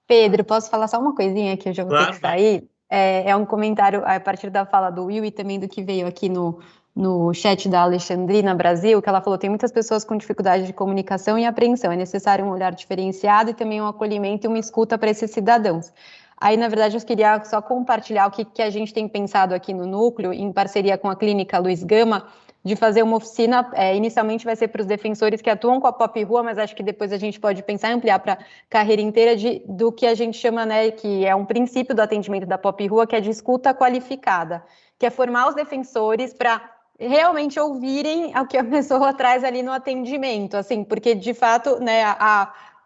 Pedro, posso falar só uma coisinha que eu já vou ter Claro, que sair? É um comentário a partir da fala do Will e também do que veio aqui no chat da Alexandrina Brasil, que ela falou: tem muitas pessoas com dificuldade de comunicação e apreensão, é necessário um olhar diferenciado e também um acolhimento e uma escuta para esses cidadãos. Aí, na verdade, eu queria só compartilhar o que a gente tem pensado aqui no Núcleo, em parceria com a Clínica Luiz Gama, de fazer uma oficina, inicialmente vai ser para os defensores que atuam com a Pop Rua, mas acho que depois a gente pode pensar em ampliar para a carreira inteira do que a gente chama, né, que é um princípio do atendimento da Pop Rua, que é de escuta qualificada, que é formar os defensores para realmente ouvirem o que a pessoa traz ali no atendimento, assim, porque de fato, né,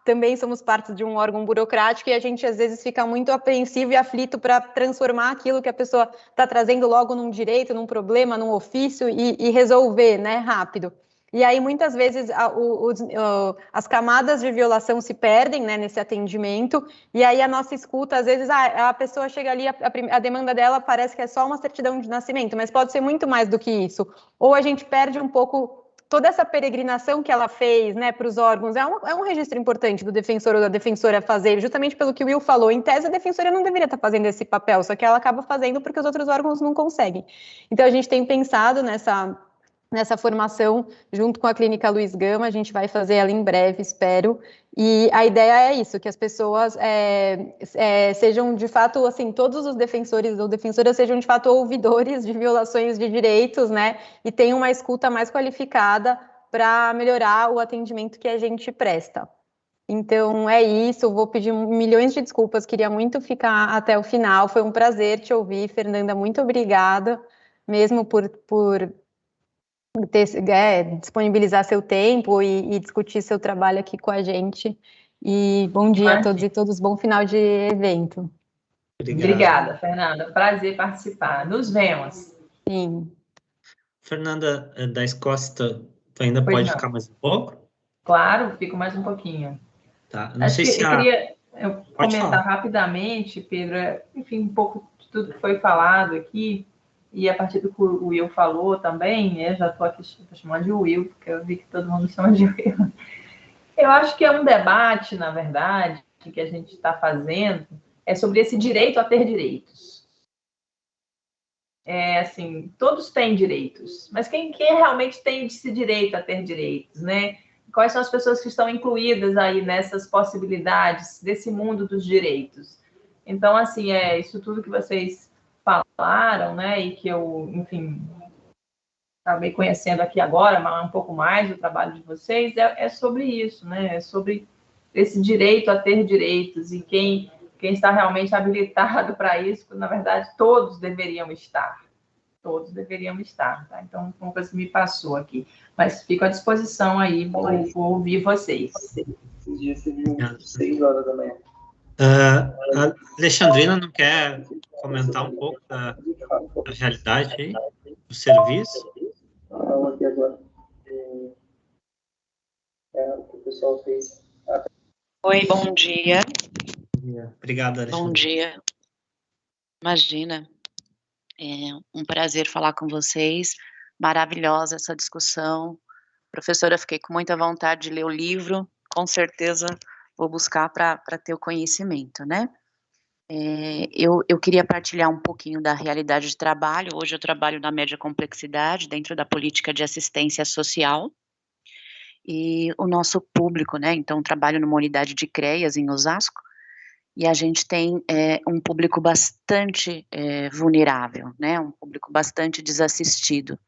também somos parte de um órgão burocrático e a gente às vezes fica muito apreensivo e aflito para transformar aquilo que a pessoa está trazendo logo num direito, num problema, num ofício e resolver, né, rápido. E aí, muitas vezes, as camadas de violação se perdem, né, nesse atendimento, e aí a nossa escuta, às vezes, a pessoa chega ali, a demanda dela parece que é só uma certidão de nascimento, mas pode ser muito mais do que isso. Ou a gente perde um pouco toda essa peregrinação que ela fez, né, para os órgãos. É um registro importante do defensor ou da defensora fazer, justamente pelo que o Will falou. Em tese, a defensora não deveria estar fazendo esse papel, só que ela acaba fazendo porque os outros órgãos não conseguem. Então, a gente tem pensado nessa formação, junto com a Clínica Luiz Gama, a gente vai fazer ela em breve, espero, e a ideia é isso, que as pessoas sejam, de fato, assim, todos os defensores ou defensoras sejam, de fato, ouvidores de violações de direitos, né, e tenham uma escuta mais qualificada para melhorar o atendimento que a gente presta. Então, é isso, vou pedir milhões de desculpas, queria muito ficar até o final, foi um prazer te ouvir, Fernanda, muito obrigada, mesmo por disponibilizar seu tempo e discutir seu trabalho aqui com a gente. E bom dia a todos e todas, bom final de evento. Obrigada, Fernanda. Prazer participar. Nos vemos. Sim. Fernanda, da Escócia, tu ainda pode ficar mais um pouco? Claro, fico mais um pouquinho. Tá. Não sei se eu queria comentar rapidamente, Pedro, enfim, um pouco de tudo que foi falado aqui, e a partir do que o Will falou também, eu já estou aqui chamando de Will, porque eu vi que todo mundo chama de Will. Eu acho que é um debate, na verdade, que a gente está fazendo, é sobre esse direito a ter direitos. Assim, todos têm direitos, mas quem realmente tem esse direito a ter direitos, né? Quais são as pessoas que estão incluídas aí nessas possibilidades desse mundo dos direitos? Então, assim, isso tudo que vocês falaram, né, e que eu, enfim, acabei conhecendo aqui agora, mas um pouco mais do trabalho de vocês, é sobre isso, né? É sobre esse direito a ter direitos e quem está realmente habilitado para isso, na verdade, todos deveriam estar. Todos deveriam estar, tá? Então, uma coisa que me passou aqui. Mas fico à disposição aí para ouvir vocês. Esses dias você viu 6 horas da manhã. A Alexandrina não quer comentar um pouco da realidade aí, do serviço? Não, aqui agora. O que o pessoal fez. Oi, bom dia. Obrigado, Alexandrina. Bom dia. Imagina. É um prazer falar com vocês. Maravilhosa essa discussão. Professora, fiquei com muita vontade de ler o livro. Com certeza vou buscar para ter o conhecimento, né? Eu queria partilhar um pouquinho da realidade de trabalho. Hoje eu trabalho na média complexidade, dentro da política de assistência social. E o nosso público, né? Então, trabalho numa unidade de CREAS em Osasco. E a gente tem um público bastante vulnerável, né? Um público bastante desassistido.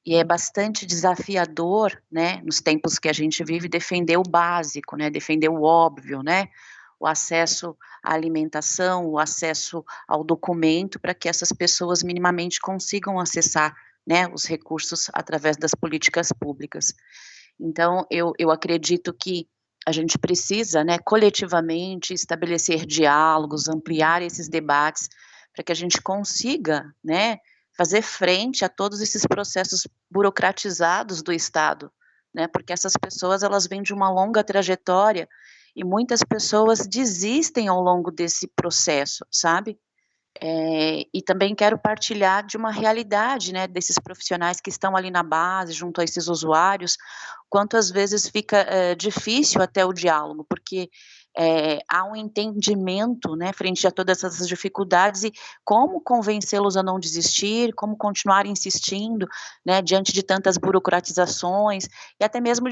E é bastante desafiador, né? Nos tempos que a gente vive, defender o básico, né? Defender o óbvio, né? O acesso à alimentação, o acesso ao documento, para que essas pessoas minimamente consigam acessar, né? Os recursos através das políticas públicas. Então, eu acredito que a gente precisa, né, coletivamente, estabelecer diálogos, ampliar esses debates, para que a gente consiga, né, fazer frente a todos esses processos burocratizados do Estado, né, porque essas pessoas, elas vêm de uma longa trajetória, e muitas pessoas desistem ao longo desse processo, sabe? E também quero partilhar de uma realidade, né, desses profissionais que estão ali na base, junto a esses usuários, quanto às vezes fica difícil até o diálogo, porque há um entendimento, né, frente a todas essas dificuldades e como convencê-los a não desistir, como continuar insistindo, né, diante de tantas burocratizações e até mesmo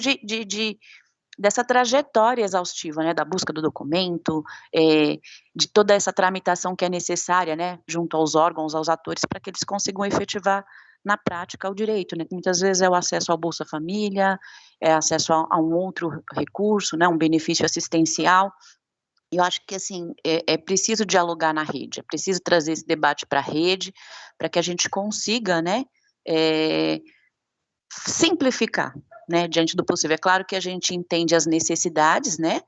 dessa trajetória exaustiva, né, da busca do documento, de toda essa tramitação que é necessária, né, junto aos órgãos, aos atores, para que eles consigam efetivar na prática o direito, né, muitas vezes é o acesso ao Bolsa Família, é acesso a um outro recurso, né, um benefício assistencial. Eu acho que, assim, é preciso dialogar na rede, é preciso trazer esse debate para a rede, para que a gente consiga, né, simplificar, né, diante do possível. É claro que a gente entende as necessidades, né,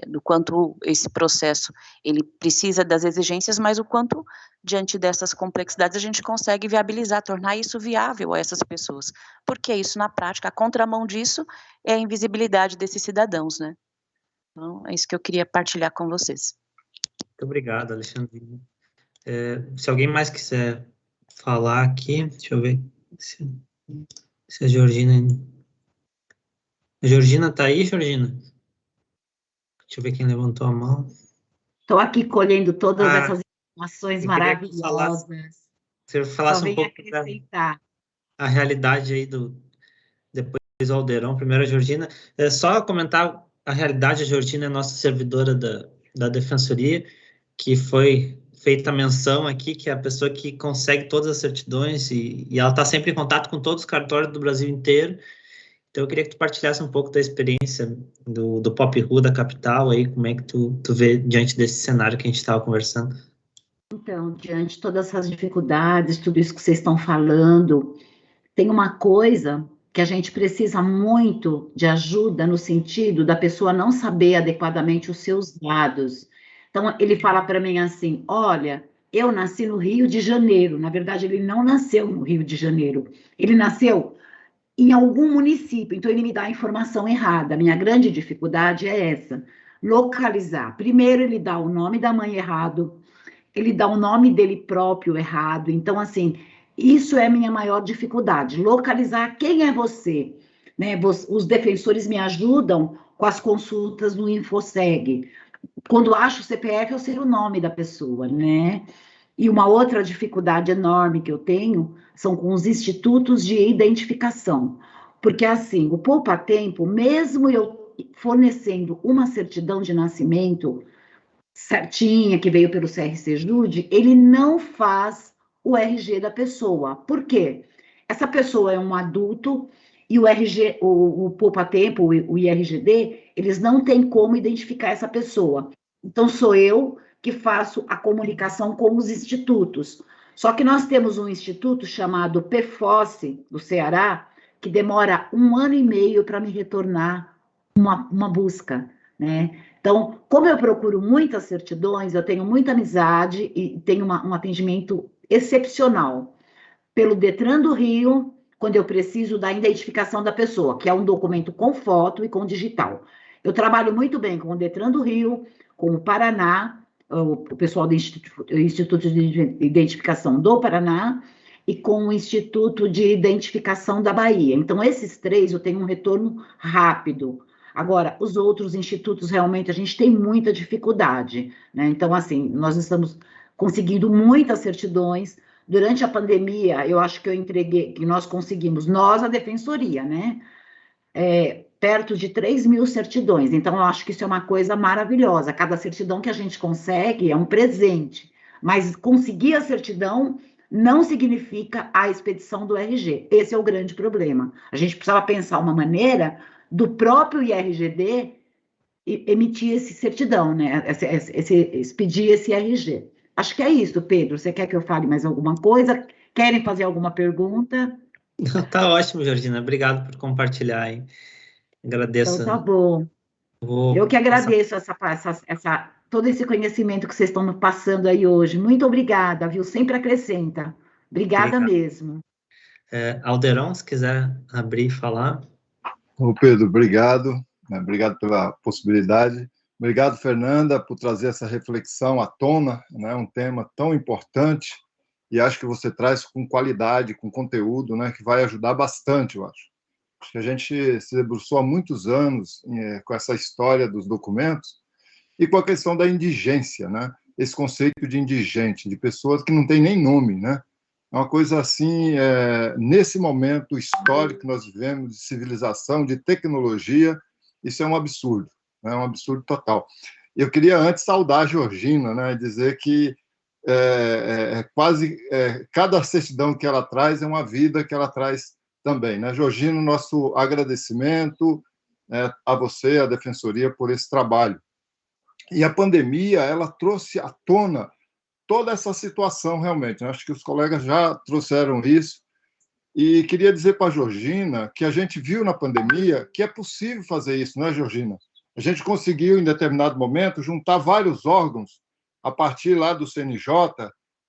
do quanto esse processo, ele precisa das exigências, mas o quanto, diante dessas complexidades, a gente consegue viabilizar, tornar isso viável a essas pessoas, porque isso, na prática, a contramão disso é a invisibilidade desses cidadãos, né. Então, é isso que eu queria partilhar com vocês. Muito obrigado, Alexandrina. Se alguém mais quiser falar aqui, deixa eu ver se a Georgina... A Georgina está aí, Georgina? Deixa eu ver quem levantou a mão. Estou aqui colhendo todas essas informações maravilhosas. Se eu falasse um pouco acrescentar a realidade aí depois o Aldeirão, primeiro a Georgina. Só comentar a realidade, a Georgina é nossa servidora da Defensoria, que foi feita a menção aqui, que é a pessoa que consegue todas as certidões e ela está sempre em contato com todos os cartórios do Brasil inteiro. Então, eu queria que tu partilhasse um pouco da experiência do PopRU da capital, aí, como é que tu vê diante desse cenário que a gente estava conversando. Então, diante de todas essas dificuldades, tudo isso que vocês estão falando, tem uma coisa que a gente precisa muito de ajuda no sentido da pessoa não saber adequadamente os seus dados. Então, ele fala para mim assim, olha, eu nasci no Rio de Janeiro. Na verdade, ele não nasceu no Rio de Janeiro. Ele nasceu em algum município, então ele me dá a informação errada. A minha grande dificuldade é essa, localizar. Primeiro, ele dá o nome da mãe errado, ele dá o nome dele próprio errado. Então, assim, isso é a minha maior dificuldade, localizar quem é você. Né? Os defensores me ajudam com as consultas no InfoSeg. Quando acho o CPF, eu sei o nome da pessoa, né? E uma outra dificuldade enorme que eu tenho são com os institutos de identificação. Porque, assim, o poupa-tempo, mesmo eu fornecendo uma certidão de nascimento certinha, que veio pelo CRC-JUDE, ele não faz o RG da pessoa. Por quê? Essa pessoa é um adulto e o RG, o poupa-tempo, o IRGD, eles não têm como identificar essa pessoa. Então, sou eu que faço a comunicação com os institutos. Só que nós temos um instituto chamado PFOSSE, do Ceará, que demora 1 ano e meio para me retornar uma busca, né? Então, como eu procuro muitas certidões, eu tenho muita amizade e tenho um atendimento excepcional pelo Detran do Rio, quando eu preciso da identificação da pessoa, que é um documento com foto e com digital. Eu trabalho muito bem com o Detran do Rio, com o Paraná, o pessoal do Instituto de Identificação do Paraná, e com o Instituto de Identificação da Bahia. Então, esses 3 eu tenho um retorno rápido. Agora, os outros institutos, realmente, a gente tem muita dificuldade, né? Então, assim, nós estamos conseguindo muitas certidões. Durante a pandemia, eu acho que eu entreguei, que nós conseguimos, nós, a Defensoria, né? Perto de 3.000 certidões. Então, eu acho que isso é uma coisa maravilhosa. Cada certidão que a gente consegue é um presente. Mas conseguir a certidão não significa a expedição do RG. Esse é o grande problema. A gente precisava pensar uma maneira do próprio IRGD emitir esse certidão, né? Expedir esse RG. Acho que é isso, Pedro. Você quer que eu fale mais alguma coisa? Querem fazer alguma pergunta? Tá ótimo, Georgina. Obrigado por compartilhar, hein? Agradeço. Então, tá bom. Eu que agradeço todo esse conhecimento que vocês estão passando aí hoje. Muito obrigada, viu? Sempre acrescenta. Obrigada mesmo. Aldeirão, se quiser abrir e falar. Ô Pedro, obrigado. Obrigado pela possibilidade. Obrigado, Fernanda, por trazer essa reflexão à tona, né? Um tema tão importante, e acho que você traz com qualidade, com conteúdo, né? Que vai ajudar bastante, eu acho. Acho que a gente se debruçou há muitos anos com essa história dos documentos e com a questão da indigência, né? Esse conceito de indigente, de pessoas que não têm nem nome, né? É uma coisa assim, nesse momento histórico que nós vivemos, de civilização, de tecnologia, isso é um absurdo, né? Um absurdo total. Eu queria antes saudar a Georgina, né? Dizer que cada certidão que ela traz é uma vida que ela traz também, né? Georgina, nosso agradecimento, né, a você, a Defensoria, por esse trabalho. E a pandemia, ela trouxe à tona toda essa situação, realmente. Acho que os colegas já trouxeram isso. E queria dizer para a Georgina que a gente viu na pandemia que é possível fazer isso, não é, Georgina? A gente conseguiu, em determinado momento, juntar vários órgãos a partir lá do CNJ,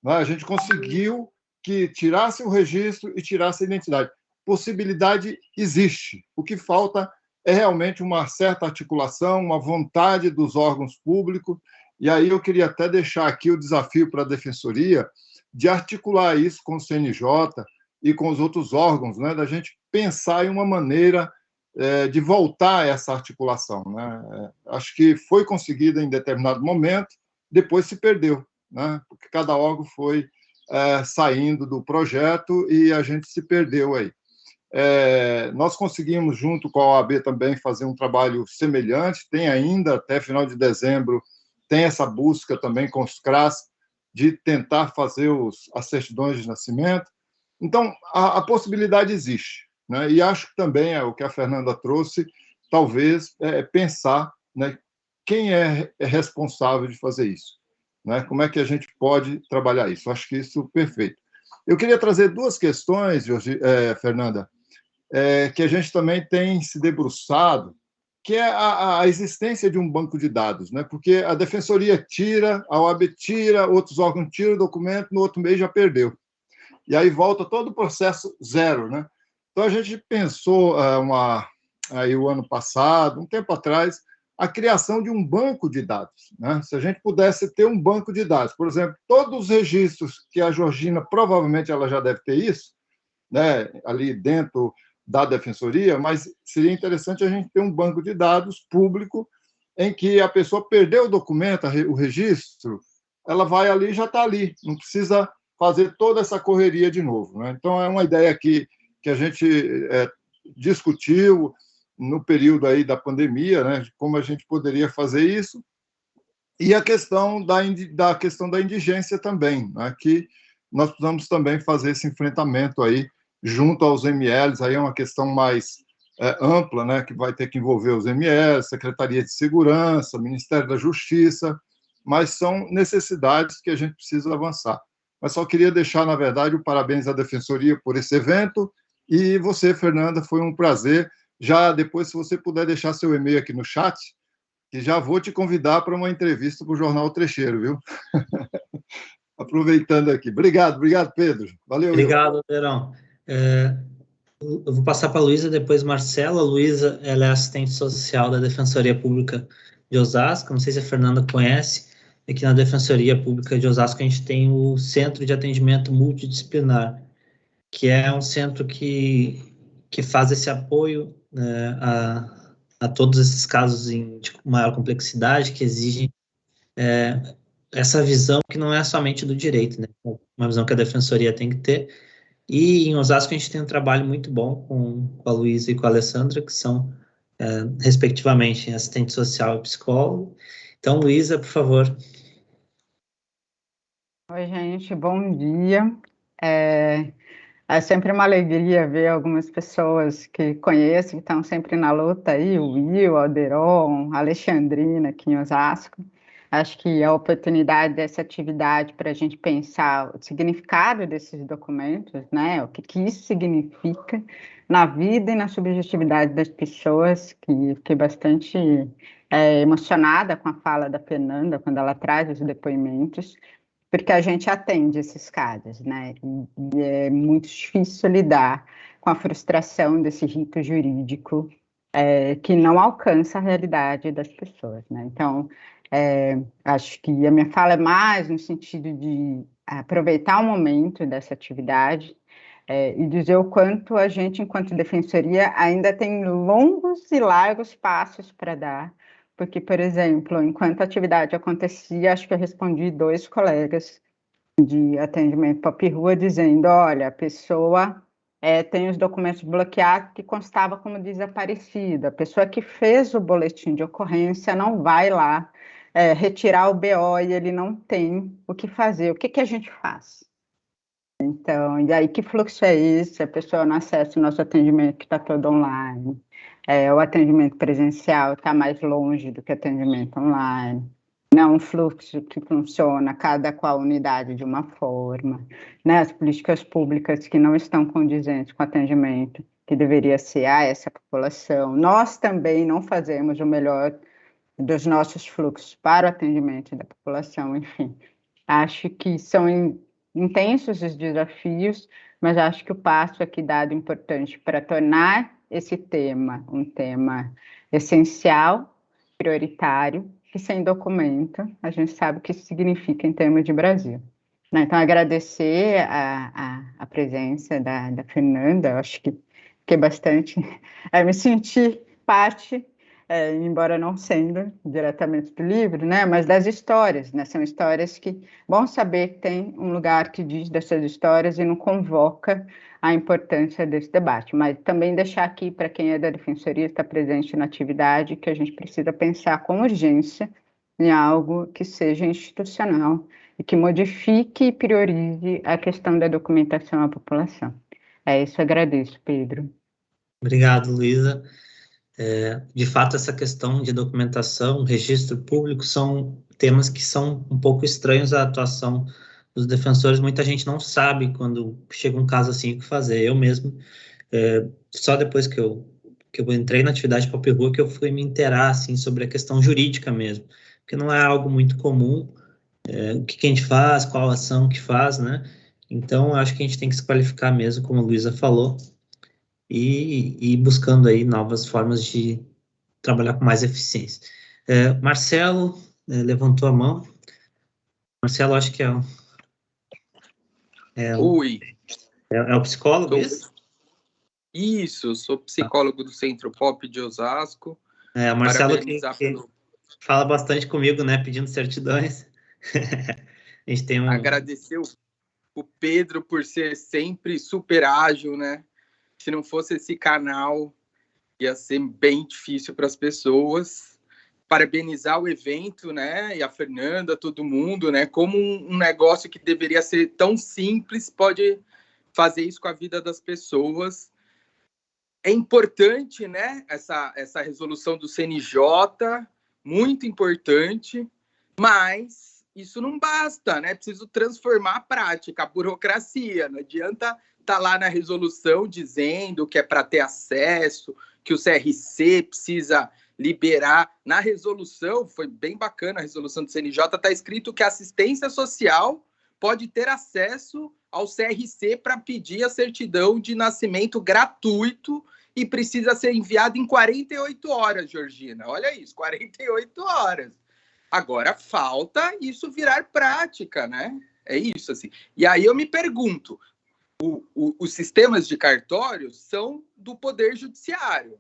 né? A gente conseguiu que tirasse o registro e tirasse a identidade. Possibilidade existe. O que falta é realmente uma certa articulação, uma vontade dos órgãos públicos, e aí eu queria até deixar aqui o desafio para a Defensoria de articular isso com o CNJ e com os outros órgãos, né, da gente pensar em uma maneira de voltar a essa articulação, né? Acho que foi conseguida em determinado momento, depois se perdeu, né, porque cada órgão foi saindo do projeto e a gente se perdeu aí. Nós conseguimos, junto com a OAB, também fazer um trabalho semelhante, tem ainda, até final de dezembro, tem essa busca também com os CRAS, de tentar fazer as certidões de nascimento. Então, a possibilidade existe, né? E acho que também é o que a Fernanda trouxe, talvez pensar, né, quem é responsável de fazer isso, né? Como é que a gente pode trabalhar isso? Acho que isso é perfeito. Eu queria trazer duas questões, Fernanda, que a gente também tem se debruçado, que é a existência de um banco de dados, né? Porque a Defensoria tira, a OAB tira, outros órgãos tiram o documento, no outro mês já perdeu. E aí volta todo o processo zero, né? Então, a gente pensou, aí o ano passado, um tempo atrás, a criação de um banco de dados, né? Se a gente pudesse ter um banco de dados, por exemplo, todos os registros que a Georgina, provavelmente ela já deve ter isso, né, ali dentro da Defensoria, mas seria interessante a gente ter um banco de dados público em que a pessoa perdeu o documento, o registro, ela vai ali e já está ali, não precisa fazer toda essa correria de novo, né? Então, é uma ideia que a gente discutiu no período aí da pandemia, né, de como a gente poderia fazer isso, e a questão da questão da indigência também, né, que nós precisamos também fazer esse enfrentamento aí junto aos MLs, aí é uma questão mais ampla, né, que vai ter que envolver os MLs, Secretaria de Segurança, Ministério da Justiça, mas são necessidades que a gente precisa avançar. Mas só queria deixar, na verdade, o parabéns à Defensoria por esse evento, e você, Fernanda, foi um prazer. Já depois, se você puder deixar seu e-mail aqui no chat, que já vou te convidar para uma entrevista para o Jornal Trecheiro, viu? Aproveitando aqui. Obrigado, Pedro. Valeu. Obrigado, Alderão. Eu vou passar para a Luísa, depois Marcela. A Luísa, ela é assistente social da Defensoria Pública de Osasco. Não sei se a Fernanda conhece. Aqui na Defensoria Pública de Osasco a gente tem o Centro de Atendimento Multidisciplinar, que é um centro que faz esse apoio, né, a todos esses casos de maior complexidade, que exigem essa visão que não é somente do direito, né? Uma visão que a Defensoria tem que ter. E em Osasco a gente tem um trabalho muito bom com a Luísa e com a Alessandra, que são, respectivamente, assistente social e psicólogo. Então, Luísa, por favor. Oi, gente, bom dia. É sempre uma alegria ver algumas pessoas que conheço, que estão sempre na luta aí, o Will, o Alderon, a Alexandrina aqui em Osasco. Acho que a oportunidade dessa atividade para a gente pensar o significado desses documentos, né? O que isso significa na vida e na subjetividade das pessoas, que fiquei bastante emocionada com a fala da Fernanda, quando ela traz os depoimentos, porque a gente atende esses casos, né? E é muito difícil lidar com a frustração desse rito jurídico que não alcança a realidade das pessoas, né? Então, acho que a minha fala é mais no sentido de aproveitar o momento dessa atividade e dizer o quanto a gente, enquanto defensoria, ainda tem longos e largos passos para dar, porque, por exemplo, enquanto a atividade acontecia, acho que eu respondi 2 colegas de atendimento pop-rua dizendo, olha, a pessoa tem os documentos bloqueados que constava como desaparecida, a pessoa que fez o boletim de ocorrência não vai lá retirar o BO e ele não tem o que fazer, o que a gente faz? Então, e aí que fluxo é esse? A pessoa não acessa o nosso atendimento que está todo online, o atendimento presencial está mais longe do que o atendimento online, não um fluxo que funciona cada qual unidade de uma forma, né? As políticas públicas que não estão condizentes com o atendimento que deveria ser a essa população. Nós também não fazemos o melhor dos nossos fluxos para o atendimento da população, enfim. Acho que são intensos os desafios, mas acho que o passo aqui dado importante para tornar esse tema um tema essencial, prioritário, que sem documento a gente sabe o que isso significa em termos de Brasil. Então, agradecer a presença da Fernanda, acho que fiquei bastante, me senti parte, embora não sendo diretamente do livro, né, mas das histórias, né, são histórias que, bom saber que tem um lugar que diz dessas histórias e não convoca a importância desse debate, mas também deixar aqui para quem é da Defensoria, está presente na atividade, que a gente precisa pensar com urgência em algo que seja institucional e que modifique e priorize a questão da documentação à população. É isso, agradeço, Pedro. Obrigado, Luísa. De fato, essa questão de documentação, registro público, são temas que são um pouco estranhos à atuação dos defensores. Muita gente não sabe quando chega um caso assim o que fazer. Eu mesmo, só depois que eu entrei na atividade pop-rua que eu fui me inteirar assim, sobre a questão jurídica mesmo, porque não é algo muito comum, o que a gente faz, qual ação que faz, né? Então, acho que a gente tem que se qualificar mesmo, como a Luísa falou, e buscando aí novas formas de trabalhar com mais eficiência. Marcelo levantou a mão. Marcelo, acho que é o psicólogo, isso? Isso, eu sou psicólogo do Centro Pop de Osasco. O Marcelo que fala bastante comigo, né, pedindo certidões. A gente tem Agradecer o Pedro por ser sempre super ágil, né? Se não fosse esse canal, ia ser bem difícil para as pessoas. Parabenizar o evento, né? E a Fernanda, todo mundo, né? Como um negócio que deveria ser tão simples pode fazer isso com a vida das pessoas. É importante, né? Essa resolução do CNJ, muito importante, mas isso não basta, né? Preciso transformar a prática, a burocracia. Não adianta estar lá na resolução dizendo que é para ter acesso, que o CRC precisa liberar. Na resolução, foi bem bacana a resolução do CNJ, está escrito que a assistência social pode ter acesso ao CRC para pedir a certidão de nascimento gratuito e precisa ser enviado em 48 horas, Georgina. Olha isso, 48 horas. Agora, falta isso virar prática, né? É isso, assim. E aí eu me pergunto, os sistemas de cartório são do Poder Judiciário.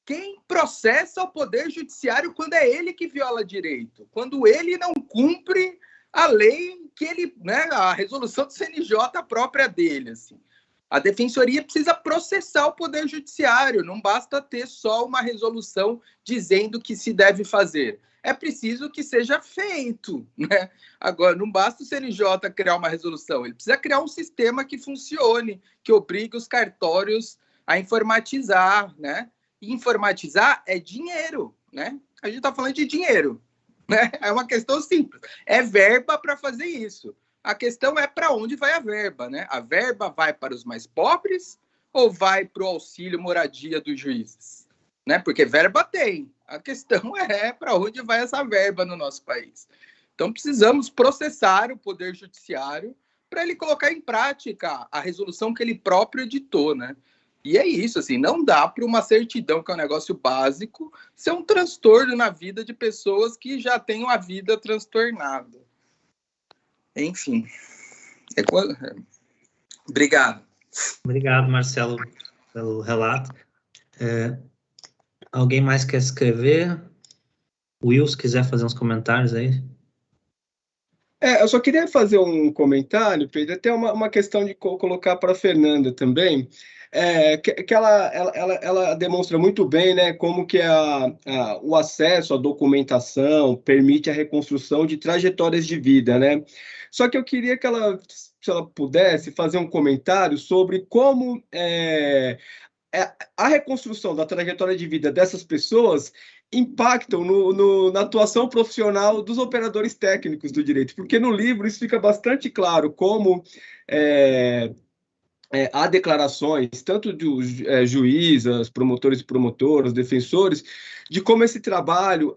Quem processa o Poder Judiciário quando é ele que viola direito? Quando ele não cumpre a lei que ele, né, a resolução do CNJ própria dele, assim. A Defensoria precisa processar o Poder Judiciário, não basta ter só uma resolução dizendo que se deve fazer. É preciso que seja feito, né? Agora, não basta o CNJ criar uma resolução, ele precisa criar um sistema que funcione, que obrigue os cartórios a informatizar, né? E informatizar é dinheiro, né? A gente está falando de dinheiro, né? É uma questão simples. É verba para fazer isso. A questão é para onde vai a verba, né? A verba vai para os mais pobres ou vai para o auxílio moradia dos juízes? Né? Porque verba tem. A questão é para onde vai essa verba no nosso país. Então, precisamos processar o Poder Judiciário para ele colocar em prática a resolução que ele próprio editou, né? E é isso, assim, não dá para uma certidão, que é um negócio básico, ser um transtorno na vida de pessoas que já têm uma vida transtornada. Enfim. Obrigado. Obrigado, Marcelo, pelo relato. Alguém mais quer escrever? Will, se quiser fazer uns comentários aí. Eu só queria fazer um comentário, Pedro, até uma questão de colocar para a Fernanda também, que ela demonstra muito bem, né, como que o acesso à documentação permite a reconstrução de trajetórias de vida, né? Só que eu queria que se ela pudesse fazer um comentário sobre como a reconstrução da trajetória de vida dessas pessoas impactam na atuação profissional dos operadores técnicos do direito, porque no livro isso fica bastante claro, como há declarações, tanto de juízas, promotores e promotoras, defensores, de como esse trabalho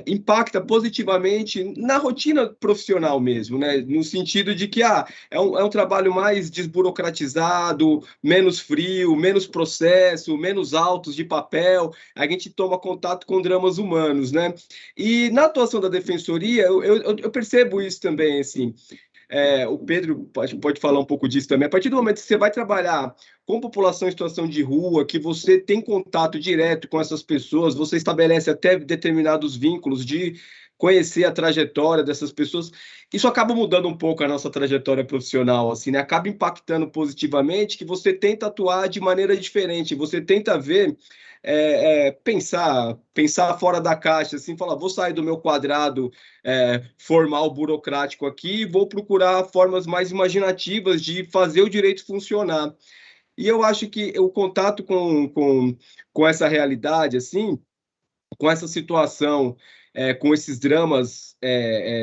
impacta positivamente na rotina profissional mesmo, né? No sentido de que é um trabalho mais desburocratizado, menos frio, menos processo, menos autos de papel, a gente toma contato com dramas humanos, né? E na atuação da defensoria, eu percebo isso também, assim. O Pedro pode falar um pouco disso também. A partir do momento que você vai trabalhar com população em situação de rua, que você tem contato direto com essas pessoas, você estabelece até determinados vínculos de conhecer a trajetória dessas pessoas, isso acaba mudando um pouco a nossa trajetória profissional, assim, né? Acaba impactando positivamente, que você tenta atuar de maneira diferente, você tenta ver, pensar fora da caixa, assim, falar, vou sair do meu quadrado formal, burocrático aqui, e vou procurar formas mais imaginativas de fazer o direito funcionar. E eu acho que o contato com essa realidade, assim, com essa situação, com esses dramas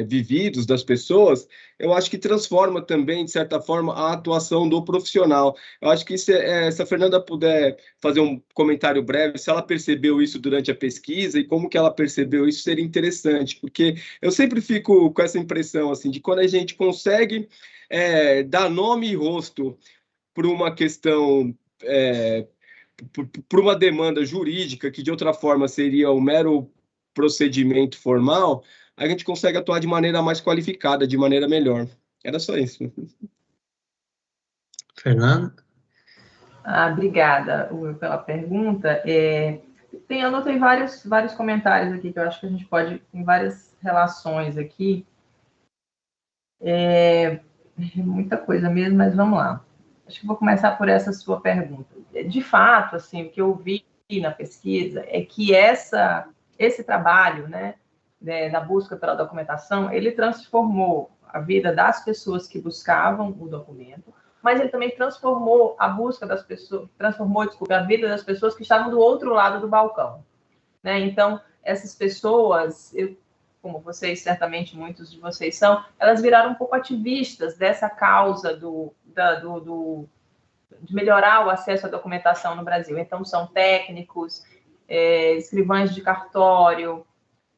vividos das pessoas, eu acho que transforma também, de certa forma, a atuação do profissional. Eu acho que se a Fernanda puder fazer um comentário breve, se ela percebeu isso durante a pesquisa e como que ela percebeu isso, seria interessante, porque eu sempre fico com essa impressão, assim, de quando a gente consegue dar nome e rosto para uma questão, por uma demanda jurídica, que de outra forma seria um mero procedimento formal, a gente consegue atuar de maneira mais qualificada, de maneira melhor. Era só isso. Fernanda? Obrigada, Will, pela pergunta. Eu anotei vários comentários aqui que eu acho que a gente pode, tem várias relações aqui. Muita coisa mesmo, mas vamos lá. Acho que vou começar por essa sua pergunta. De fato, assim, o que eu vi na pesquisa é que esse trabalho, né, da busca pela documentação, ele transformou a vida das pessoas que buscavam o documento, mas ele também transformou a vida das pessoas que estavam do outro lado do balcão, né? Então, essas pessoas, como vocês, certamente muitos de vocês são, elas viraram um pouco ativistas dessa causa de melhorar o acesso à documentação no Brasil. Então, são técnicos, escrivães de cartório,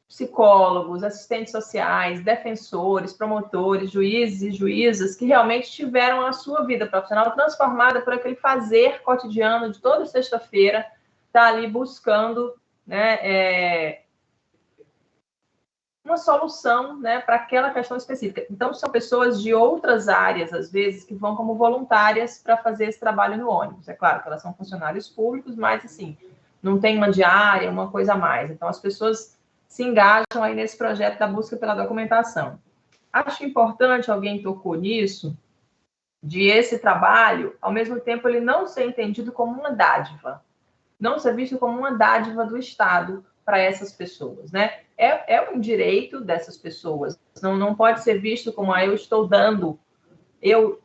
psicólogos, assistentes sociais, defensores, promotores, juízes e juízas que realmente tiveram a sua vida profissional transformada por aquele fazer cotidiano de toda sexta-feira, tá ali buscando, né, uma solução, né, para aquela questão específica. Então, são pessoas de outras áreas, às vezes, que vão como voluntárias para fazer esse trabalho no ônibus. É claro que elas são funcionários públicos, mas, assim, não tem uma diária, uma coisa a mais. Então, as pessoas se engajam aí nesse projeto da busca pela documentação. Acho importante, alguém tocou nisso, de esse trabalho, ao mesmo tempo, ele não ser entendido como uma dádiva, não ser visto como uma dádiva do Estado para essas pessoas, né? É um direito dessas pessoas, não pode ser visto como, eu estou dando,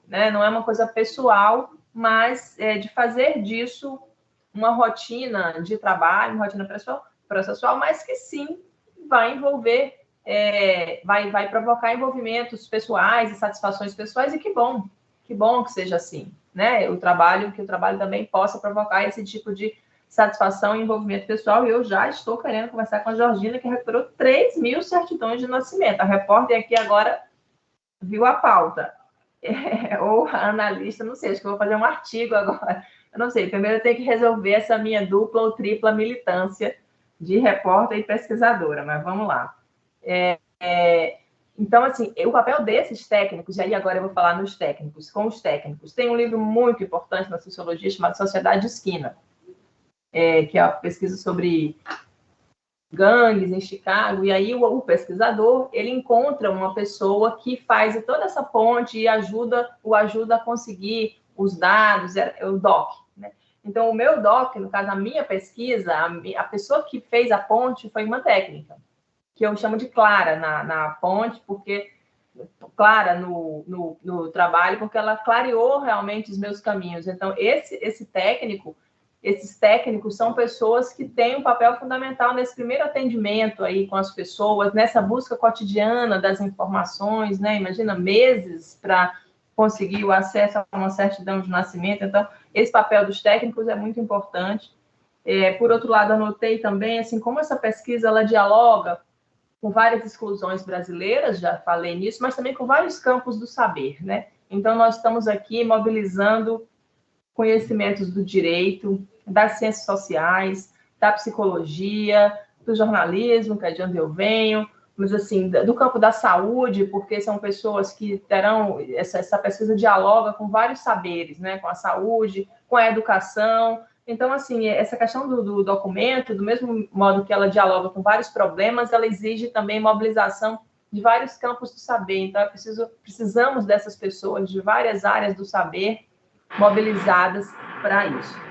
né? Não é uma coisa pessoal, mas de fazer disso uma rotina de trabalho, uma rotina processual, mas que sim vai envolver, vai provocar envolvimentos pessoais e satisfações pessoais, e que bom que seja assim, né? Que o trabalho também possa provocar esse tipo de satisfação e envolvimento pessoal, e eu já estou querendo conversar com a Georgina, que recuperou 3.000 certidões de nascimento. A repórter aqui agora viu a pauta. ou analista, não sei, acho que eu vou fazer um artigo agora. Eu não sei, primeiro eu tenho que resolver essa minha dupla ou tripla militância de repórter e pesquisadora, mas vamos lá. Então, assim, o papel desses técnicos, e aí agora eu vou falar nos técnicos, com os técnicos, tem um livro muito importante na sociologia chamado Sociedade de Esquina, que é a pesquisa sobre gangues em Chicago, e aí o pesquisador, ele encontra uma pessoa que faz toda essa ponte e o ajuda a conseguir os dados, o DOC, né? Então, o meu DOC, no caso, a minha pesquisa, a pessoa que fez a ponte foi uma técnica, que eu chamo de Clara na ponte, porque Clara no trabalho, porque ela clareou realmente os meus caminhos. Então, esses técnicos são pessoas que têm um papel fundamental nesse primeiro atendimento aí com as pessoas, nessa busca cotidiana das informações, né? Imagina meses para conseguir o acesso a uma certidão de nascimento. Então, esse papel dos técnicos é muito importante. Por outro lado, anotei também, assim, como essa pesquisa, ela dialoga com várias exclusões brasileiras, já falei nisso, mas também com vários campos do saber, né? Então, nós estamos aqui mobilizando conhecimentos do direito, das ciências sociais, da psicologia, do jornalismo, que é de onde eu venho, mas assim, do campo da saúde, porque são pessoas que terão, essa pesquisa dialoga com vários saberes, né? Com a saúde, com a educação. Então, assim, essa questão do documento, do mesmo modo que ela dialoga com vários problemas, ela exige também mobilização de vários campos do saber. Então, precisamos dessas pessoas de várias áreas do saber mobilizadas para isso.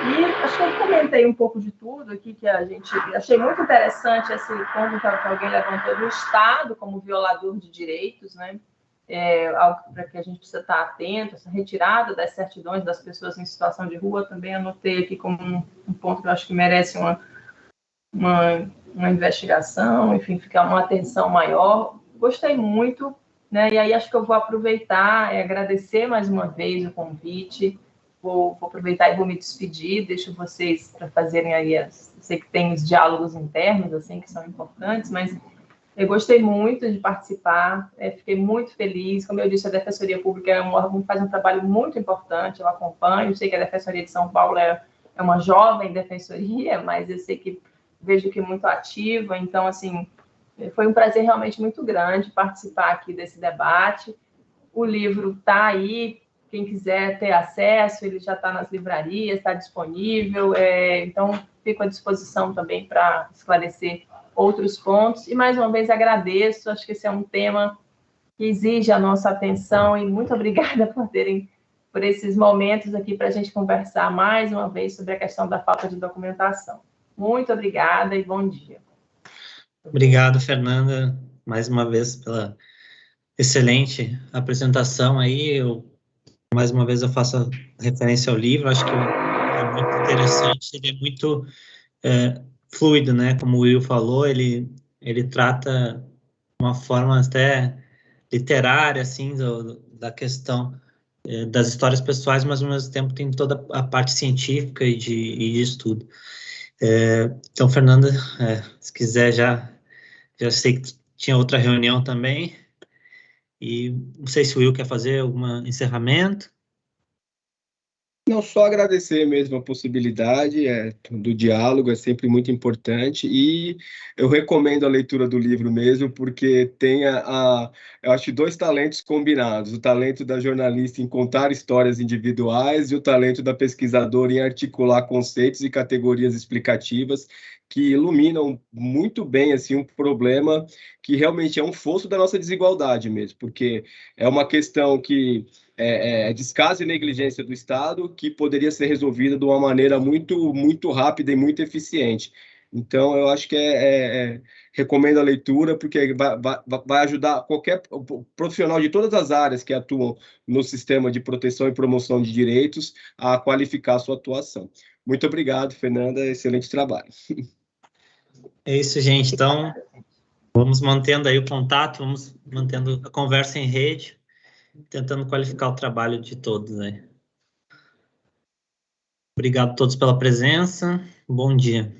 E acho que eu comentei um pouco de tudo aqui, que achei muito interessante esse ponto que alguém levantou do Estado como violador de direitos, né? Algo para que a gente precisa estar atento, essa retirada das certidões das pessoas em situação de rua, também anotei aqui como um ponto que eu acho que merece uma investigação, enfim, ficar uma atenção maior. Gostei muito, né? E aí acho que eu vou aproveitar e agradecer mais uma vez o convite. Vou aproveitar e vou me despedir, deixo vocês para fazerem aí, sei que tem os diálogos internos, assim, que são importantes, mas eu gostei muito de participar, fiquei muito feliz. Como eu disse, a Defensoria Pública é um órgão que faz um trabalho muito importante, eu acompanho, sei que a Defensoria de São Paulo é uma jovem defensoria, mas eu sei que vejo que muito ativa, então, assim, foi um prazer realmente muito grande participar aqui desse debate. O livro está aí, quem quiser ter acesso, ele já está nas livrarias, está disponível, então fico à disposição também para esclarecer outros pontos. E, mais uma vez, agradeço, acho que esse é um tema que exige a nossa atenção, e muito obrigada por esses momentos aqui para a gente conversar mais uma vez sobre a questão da falta de documentação. Muito obrigada e bom dia. Obrigado, Fernanda, mais uma vez pela excelente apresentação aí. Mais uma vez eu faço referência ao livro, acho que é muito interessante, ele é muito fluido, né? Como o Will falou, ele trata uma forma até literária, assim, da questão das histórias pessoais, mas ao mesmo tempo tem toda a parte científica e de estudo. Então, Fernanda, se quiser, já sei que tinha outra reunião também. E não sei se o Will quer fazer algum encerramento. Não, só agradecer mesmo a possibilidade do diálogo, é sempre muito importante, e eu recomendo a leitura do livro mesmo, porque tem eu acho, 2 talentos combinados, o talento da jornalista em contar histórias individuais e o talento da pesquisadora em articular conceitos e categorias explicativas que iluminam muito bem assim, um problema que realmente é um fosso da nossa desigualdade mesmo, porque é uma questão que descaso e negligência do Estado que poderia ser resolvida de uma maneira muito, muito rápida e muito eficiente. Então, eu acho que recomendo a leitura, porque vai ajudar qualquer profissional de todas as áreas que atuam no sistema de proteção e promoção de direitos a qualificar a sua atuação. Muito obrigado, Fernanda, excelente trabalho. É isso, gente. Então, vamos mantendo aí o contato, vamos mantendo a conversa em rede, tentando qualificar o trabalho de todos, né? Obrigado a todos pela presença. Bom dia.